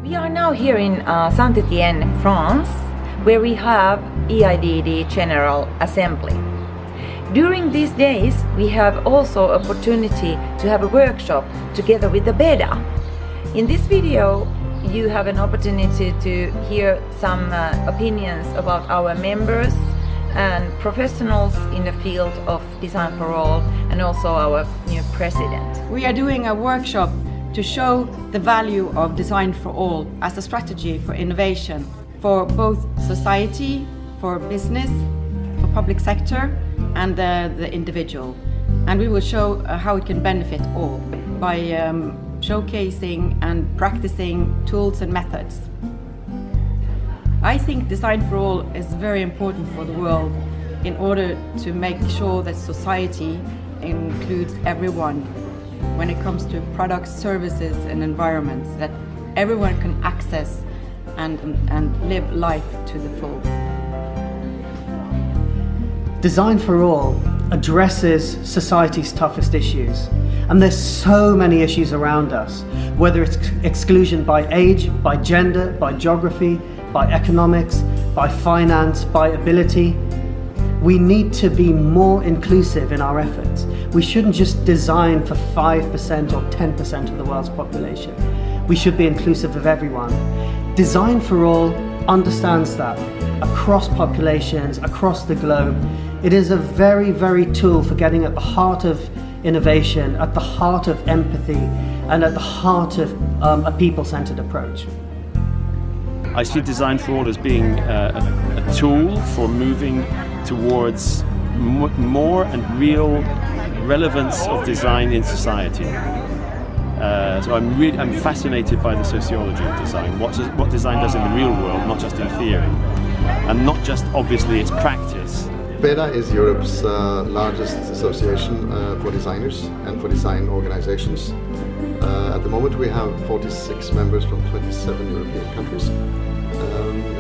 We are now here in Saint-Étienne, France, where we have EIDD General Assembly. During these days, we have also opportunity to have a workshop together with the BEDA. In this video, you have an opportunity to hear some opinions about our members and professionals in the field of design for all, and also our new president. We are doing a workshop to show the value of design for all as a strategy for innovation for both society, for business, for public sector and the individual. And we will show how it can benefit all by showcasing and practicing tools and methods. I think design for all is very important for the world in order to make sure that society includes everyone when it comes to products, services and environments, that everyone can access and live life to the full. Design for All addresses society's toughest issues, and there's so many issues around us, whether it's exclusion by age, by gender, by geography, by economics, by finance, by ability. We need to be more inclusive in our efforts. We shouldn't just design for 5% or 10% of the world's population. We should be inclusive of everyone. Design for All understands that across populations, across the globe. It is a very, very tool for getting at the heart of innovation, at the heart of empathy, and at the heart of a people-centered approach. I see Design for All as being a tool for moving towards more and real relevance of design in society. So I'm fascinated by the sociology of design, what design does in the real world, not just in theory, and not just obviously its practice. BEDA is Europe's largest association for designers and for design organizations. At the moment we have 46 members from 27 European countries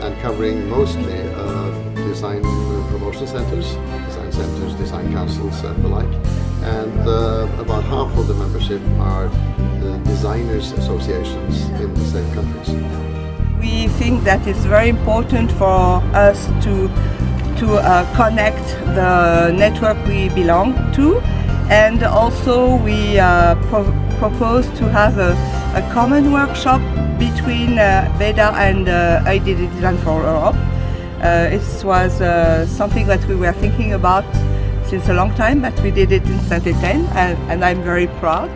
and covering mostly design promotion centers, design councils and the like. And about half of the membership are designers associations in the same countries. We think that it's very important for us to connect the network we belong to, and also we propose to have a common workshop between BEDA and EIDD Design for Europe. It was something that we were thinking about since a long time, but we did it in Saint-Étienne, and I'm very proud.